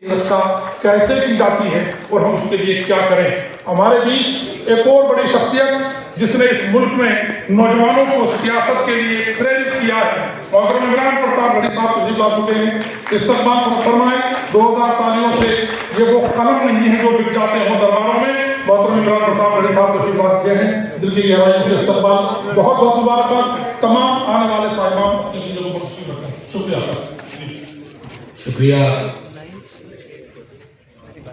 रक्षा कैसे की जाती है और हम उसके लिए क्या करें। हमारे बीच एक और बड़ी शख्सियत जिसने इस मुल्क में नौजवानों को सियासत के लिए प्रेरित किया है, और इमरान प्रताप गढ़ी साहब तशरीफ ला चुके हैं। इस्तकबाल फरमाए, 2000 तालियों से ये वो कलम नहीं है जो बिक जाते हों दरबारों में। मोहतरम इमरान प्रताप गढ़ी साहब तशरीफ ला चुके हैं। दिल की गहराइयों से इस्तकबाल, बहुत बहुत मुबारकबाद। तमाम आने वाले साहिबान अपनी वीडियो को तस्वीर रखें। शुक्रिया सर। शुक्रिया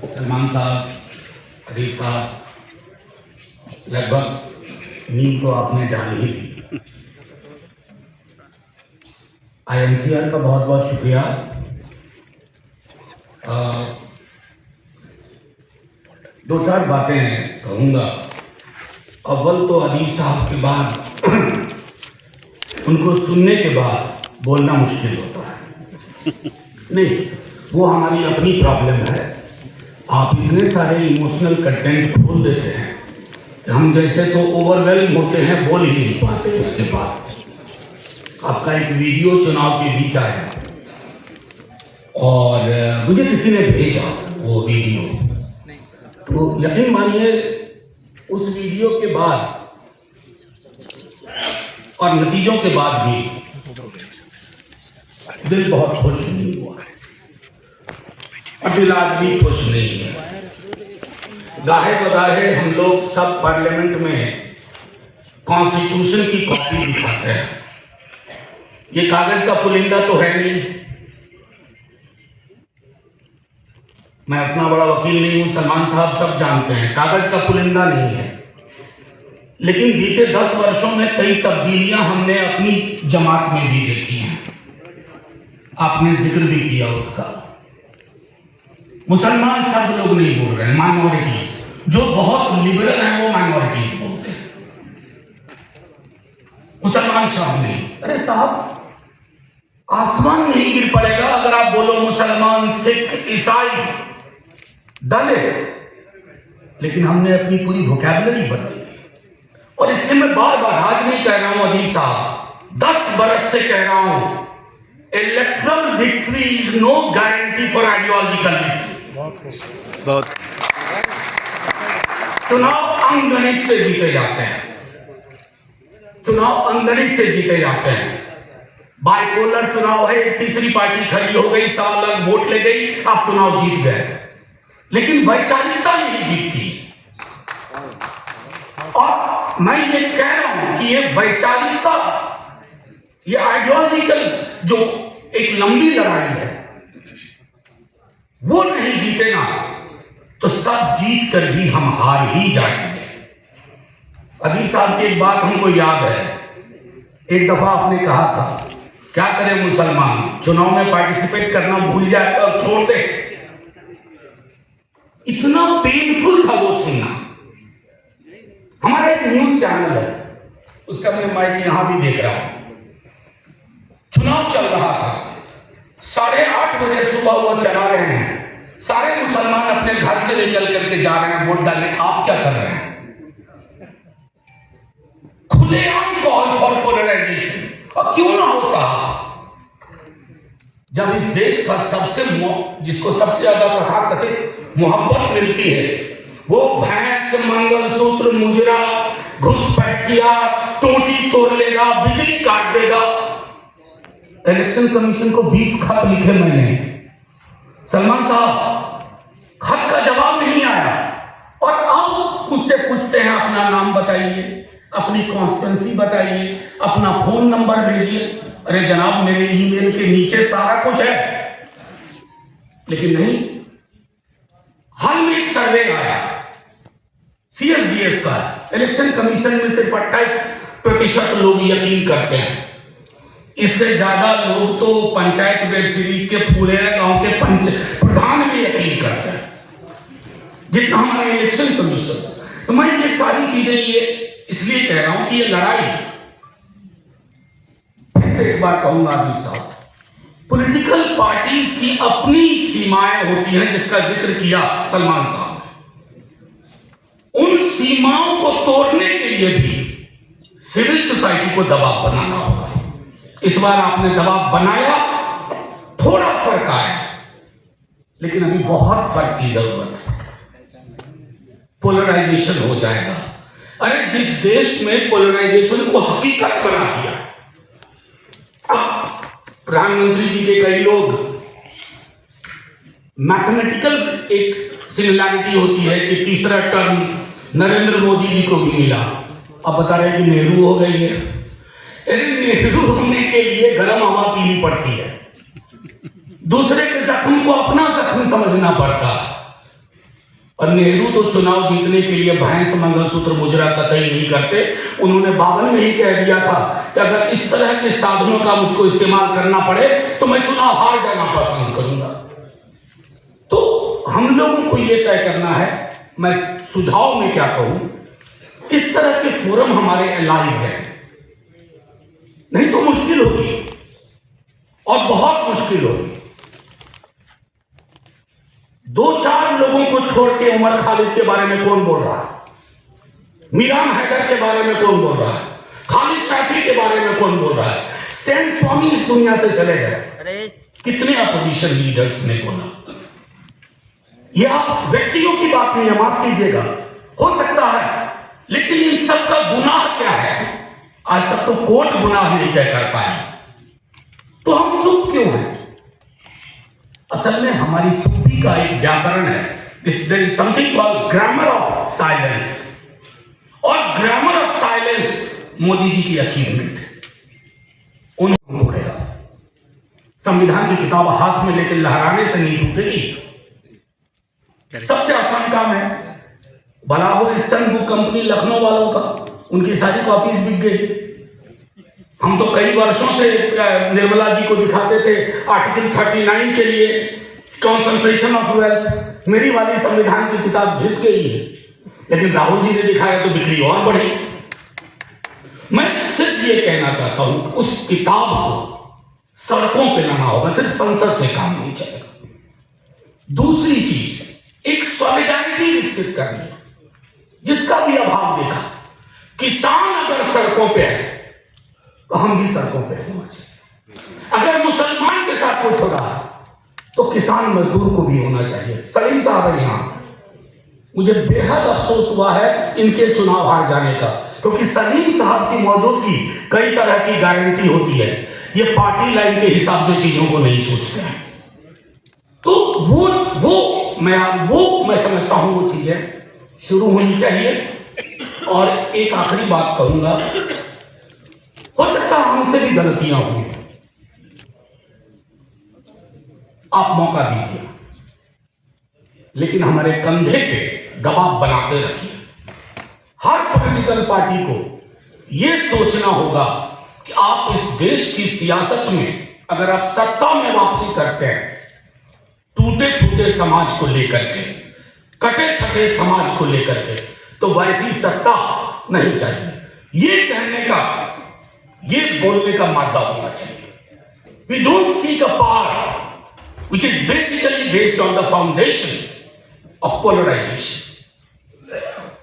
सलमान साहब, अदील साहब, लगभग नींद तो आपने डाल ही दी। INCR का बहुत बहुत शुक्रिया। दो चार बातें कहूँगा। अव्वल तो अदील साहब के बाद उनको सुनने के बाद बोलना मुश्किल होता है। नहीं, वो हमारी अपनी प्रॉब्लम है। आप इतने सारे इमोशनल कंटेंट खोल देते हैं, हम जैसे तो ओवरवेल्म होते हैं, बोल ही नहीं पाते। उसके बाद आपका एक वीडियो चुनाव के बीच आया और मुझे किसी ने भेजा वो वीडियो, तो यकीन मानिए उस वीडियो के बाद और नतीजों के बाद भी दिल बहुत खुश नहीं हुआ और दिल आज भी खुश नहीं है। गाहे बगाहे हम लोग सब पार्लियामेंट में कॉन्स्टिट्यूशन की कॉपी दिखाते हैं। ये कागज का पुलिंदा तो है नहीं। मैं अपना बड़ा वकील नहीं हूं, सलमान साहब सब जानते हैं, कागज का पुलिंदा नहीं है। लेकिन बीते 10 वर्षों में कई तब्दीलियां हमने अपनी जमात में भी देखी हैं। आपने जिक्र भी किया उसका। मुसलमान शब्द लोग नहीं बोल रहे हैं, माइनॉरिटीज। जो बहुत लिबरल हैं वो माइनॉरिटीज बोलते हैं, मुसलमान शब्द नहीं। अरे साहब, आसमान नहीं गिर पड़ेगा अगर आप बोलो मुसलमान, सिख, ईसाई, दलित, लेकिन हमने अपनी पूरी वोकैबुलरी बदली। और इसलिए मैं बार बार आज नहीं कह रहा हूं अदील साहब, 10 बरस से कह रहा हूं, electoral victory is no guarantee for ideological victory. बहुत चुनाव अंगणित से जीते जाते हैं, चुनाव अंगणित से जीते जाते हैं। बाइपोलर चुनाव है, एक तीसरी पार्टी खड़ी हो गई, 100 लाख वोट ले गई, आप चुनाव जीत गए। लेकिन वैचारिकता नहीं जीतती। और मैं ये कह रहा हूं कि ये वैचारिकता, ये आइडियोलॉजिकल जो एक लंबी लड़ाई है, वो नहीं जीते ना तो सब जीत कर भी हम हार ही जाएंगे। अदील साहब की एक बात हमको याद है, एक दफा आपने कहा था, क्या करें मुसलमान, चुनाव में पार्टिसिपेट करना भूल जाए और छोड़ दे। इतना पेनफुल था वो सुनना। हमारा एक न्यूज चैनल है, उसका मैं माइक यहां भी देख रहा हूं। चुनाव चल रहा था, 8:30 बजे सुबह वो चला रहे हैं, सारे मुसलमान अपने घर से निकल करके जा रहे हैं वोट डालने। आप क्या कर रहे हैं? खुलेआम कॉल फॉर पोलराइजेशन। और क्यों ना हो साहब, जब इस देश का जिसको सबसे ज्यादा तथाकथित मोहब्बत मिलती है, वो भैंस, मंगलसूत्र, मुजरा, घुसपैठिया, टोटी तोड़ लेगा, बिजली काट देगा। इलेक्शन कमीशन को 20 खत लिखे मैंने, सलमान साहब, खत का जवाब नहीं आया। और अब मुझसे पूछते हैं अपना नाम बताइए, अपनी कॉन्स्टिट्यूएंसी बताइए, अपना फोन नंबर भेजिए। अरे जनाब, मेरे ईमेल के नीचे सारा कुछ है। लेकिन नहीं, हाल में एक सर्वे आया CSGS का, इलेक्शन कमीशन में सिर्फ 28% लोग यकीन करते हैं। इससे ज्यादा लोग तो पंचायत वेब सीरीज के फूलेरा गांव के प्रधान में यकीन करते हैं, जितना हमारा इलेक्शन कमीशन। तो मैं ये सारी चीजें ये इसलिए कह रहा हूं कि ये लड़ाई, फिर से एक बार कहूंगा अदील साहब, पॉलिटिकल पार्टीज की अपनी सीमाएं होती हैं, जिसका जिक्र किया सलमान साहब। उन सीमाओं को तोड़ने के लिए भी सिविल सोसाइटी को दबाव बनाना होगा। इस बार आपने दबाव बनाया, थोड़ा फर्क आया, लेकिन अभी बहुत फर्क की जरूरत है। पोलराइजेशन हो जाएगा। अरे जिस देश में पोलराइजेशन को हकीकत बना दिया, अब प्रधानमंत्री जी के कई लोग मैथमेटिकल एक सिमिलैरिटी होती है कि तीसरा टर्म नरेंद्र मोदी जी को भी मिला, अब बता रहे हैं कि नेहरू हो गई है। अरे नेहरू होने के लिए गर्म हवा पीनी पड़ती है, दूसरे के जख्म को अपना जख्म समझना पड़ता है। और नेहरू तो चुनाव जीतने के लिए भैंस मंगलसूत्र मुजरा कतई नहीं करते। उन्होंने 52 में ही कह दिया था कि अगर इस तरह के साधनों का मुझको इस्तेमाल करना पड़े तो मैं चुनाव हार जाना पसंद करूंगा। तो हम लोगों को यह तय करना है, मैं सुझाव में क्या कहूं, इस तरह के फोरम हमारे अलाइव हैं, नहीं तो मुश्किल होगी और बहुत मुश्किल होगी। 2-4 लोगों को छोड़ के उमर खालिद के बारे में कौन बोल रहा है, मीरान हैदर के बारे में कौन बोल रहा है, खालिद साथी के बारे में कौन बोल रहा है, स्टैन स्वामी इस दुनिया से चले गए, कितने अपोजिशन लीडर्स ने बोला। यह आप व्यक्तियों की बात नहीं है, माफ कीजिएगा, हो सकता है, लेकिन इन सबका गुनाह क्या है, आज तक तो कोर्ट गुनाह नहीं तय कर पाए, तो हम चुप क्यों हैं? असल में हमारी चुप्पी का एक व्याकरण है, there is something called grammar of silence, और grammar of silence Modi ji की अचीवमेंट है। उन्होंने बोलेगा संविधान की किताब हाथ में लेकर लहराने से नहीं टूटेगी। सबसे आसान काम है, भला हो ईस्टर्न बुक कंपनी लखनऊ वालों का, उनकी सारी कॉपीज बिक गई। हम तो कई वर्षों से निर्मला जी को दिखाते थे आर्टिकल 39 के लिए कंसंट्रेशन ऑफ वेल्थ, मेरी वाली संविधान की किताब घिस गई है, लेकिन राहुल जी ने दिखाया तो बिक्री और बढ़ी। मैं सिर्फ ये कहना चाहता हूं कि उस किताब को सड़कों पे लाना होगा, सिर्फ संसद से काम नहीं चलेगा। दूसरी चीज, एक सॉलिडारिटी विकसित करनी है, जिसका भी अभाव देखा। किसान अगर सड़कों पे है तो हम भी सड़कों पे होना चाहिए। अगर मुसलमान के साथ कुछ हो रहा है तो किसान मजदूर को भी होना चाहिए। सलीम साहब है यहाँ, मुझे बेहद अफसोस हुआ है इनके चुनाव हार जाने का, क्योंकि सलीम साहब की मौजूदगी कई तरह की गारंटी होती है। ये पार्टी लाइन के हिसाब से चीजों को नहीं सोचते हैं, तो वो मैं समझता हूं वो चीजें शुरू होनी चाहिए। और एक आखिरी बात कहूंगा, हो सकता है हमसे भी गलतियां हुई, आप मौका दीजिए, लेकिन हमारे कंधे पे दबाव बनाते रखिए। हर पॉलिटिकल पार्टी को यह सोचना होगा कि आप इस देश की सियासत में अगर आप सत्ता में वापसी करते हैं, टूटे फूटे समाज को लेकर के, कटे छटे समाज को लेकर के, तो वैसी सत्ता नहीं चाहिए। ये कहने का, ये बोलने का मादा होना चाहिए। We don't seek a power which is basically based on the foundation of polarization.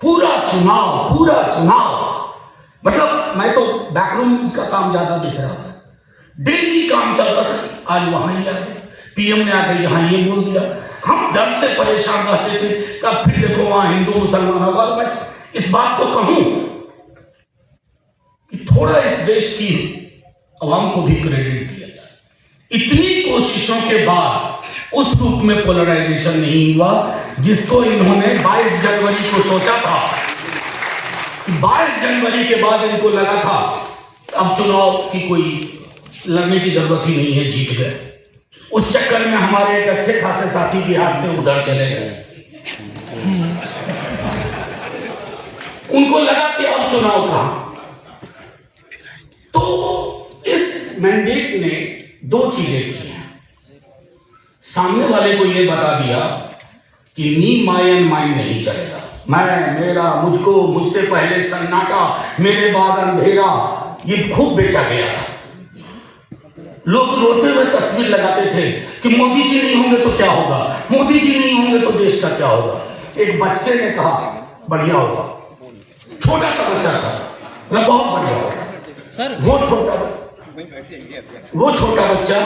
पूरा चुनाव मतलब मैं तो बैकरूम का काम ज्यादा दिख रहा था, डेली काम चल रहा था, आज वहां ही आ गए, पीएम ने आकर यहां ये बोल दिया, हम डर से परेशान रहते थे, तब फिर देखो वहां हिंदू मुसलमान होगा। बस इस बात को कहूं कि थोड़ा इस देश की अवाम को भी क्रेडिट दिया जाए। इतनी कोशिशों के बाद उस रूप में पोलराइजेशन नहीं हुआ जिसको इन्होंने 22 जनवरी को सोचा था। 22 जनवरी के बाद इनको लगा था अब चुनाव की कोई लड़ने की जरूरत ही नहीं है, जीत गए। उस चक्कर में हमारे एक अच्छे खासे साथी बिहार से उधर चले गए। उनको लगा कि अब चुनाव था। तो इस मैंडेट ने 2 चीजें की हैं। सामने वाले को यह बता दिया कि मी माई एंड माइन नहीं चलेगा, मैं, मेरा, मुझको, मुझसे पहले सन्नाटा, मेरे बाद अंधेरा, ये खूब बेचा गया था। लोग रोते हुए तस्वीर लगाते थे कि मोदी जी नहीं होंगे तो क्या होगा, मोदी जी नहीं होंगे तो देश का क्या होगा। एक बच्चे ने कहा बढ़िया होगा, छोटा सा बच्चा था, मतलब बहुत बढ़िया होगा। वो छोटा बच्चा,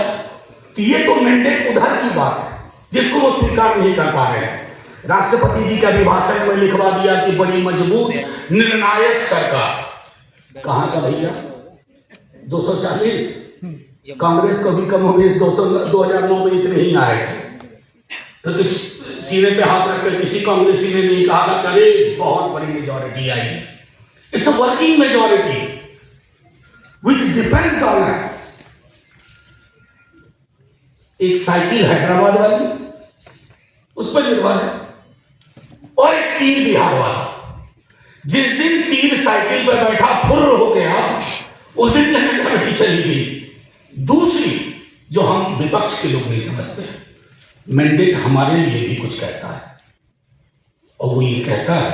ये तो मैंडेट उधर की बात है, जिसको वो स्वीकार नहीं कर पा रहे हैं। राष्ट्रपति जी के अभिभाषण में लिखवा दिया कि बड़ी मजबूत निर्णायक सरकार। कहां का भैया 240? कांग्रेस को भी कम हो गई 2009 में इतने ही आए तो सीने पे हाथ रखकर किसी कांग्रेसी ने नहीं कहा था अरे बहुत बड़ी मेजॉरिटी आई है। It's a working majority which depends on एक साइकिल हैदराबाद वाली उस पर निर्भर है और एक तीर बिहार वाला। जिस दिन तीर साइकिल पर बैठा फुर्र हो गया उस दिन मेजॉरिटी चली गई। दूसरी जो हम विपक्ष के लोग नहीं समझते, मैंडेट हमारे लिए भी कुछ कहता है और वो ये कहता है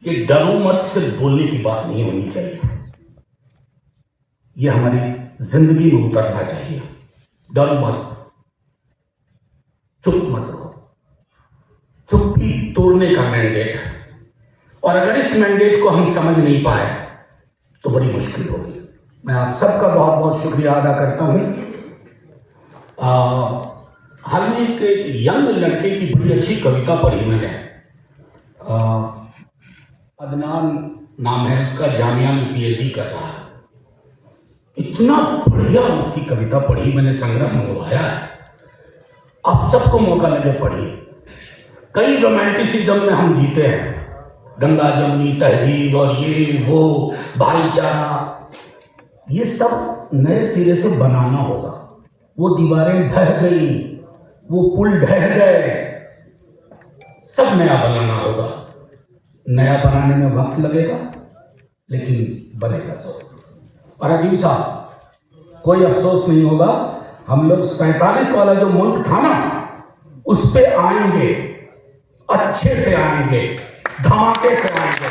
कि डरो मत सिर्फ बोलने की बात नहीं होनी चाहिए, ये हमारी जिंदगी में उतरना चाहिए। डरो मत, चुप मत रहो। चुप्पी तोड़ने का मैंडेट है और अगर इस मैंडेट को हम समझ नहीं पाए तो बड़ी मुश्किल होगी। मैं आप सबका बहुत बहुत शुक्रिया अदा करता हूं। हाल में एक यंग लड़के की बड़ी अच्छी कविता पढ़ी मैंने। अदनान नाम है उसका, जामिया में पीएचडी कर रहा है। इतना बढ़िया उसकी कविता पढ़ी मैंने, संग्रह मंगवाया है, आप सबको मौका लगे पढ़िए। कई रोमांटिसिज्म में हम जीते हैं, गंगा जमुनी तहजीब और ये वो भाईचारा, ये सब नए सिरे से बनाना होगा। वो दीवारें ढह गई, वो पुल ढह गए, सब नया बनाना होगा। नया बनाने में वक्त लगेगा लेकिन बनेगा जरूर। और अजीब साहब कोई अफसोस नहीं होगा, हम लोग 47 वाला जो मुल्क था ना उस पे आएंगे, अच्छे से आएंगे, धमाके से आएंगे।